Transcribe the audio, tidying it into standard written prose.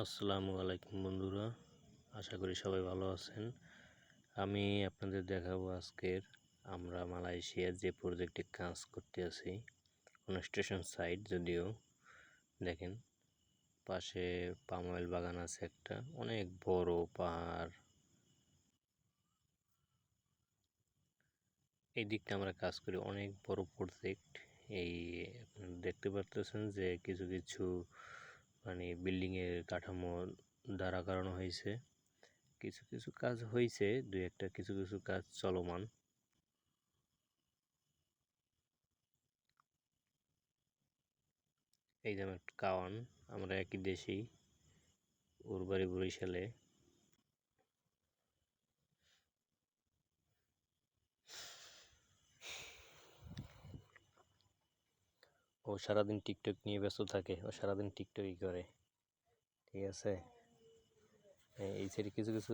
আসসালামু আলাইকুম বন্ধুরা, আশা করি সবাই ভালো আছেন। আমি আপনাদের দেখাবো আজকের আমরা মালয়েশিয়ার যে প্রজেক্টে কাজ করতে আছি, কনস্ট্রাকশন সাইট। যদিও দেখেন পাশে পাম অয়েল বাগান আছে, একটা অনেক বড় পাহাড়। এই দিকটা আমরা কাজ করি, অনেক বড় প্রজেক্ট। এই দেখতে পারতেছেন যে কিছু কিছু বিল্ডিং এর কাঠামো দাঁড়া করানো হয়েছে। কিছু কিছু কাজ হয়েছে, দুই একটা কিছু কিছু কাজ চলমান। এই যে আমার কাওয়ান, আমরা একই দেশি, ওর বাড়ি বরিশালে। ও সারাদিন টিকটক নিয়ে ব্যস্ত থাকে, ও সারাদিন টিকটকই করে, ঠিক আছে। এই সাইডে কিছু কিছু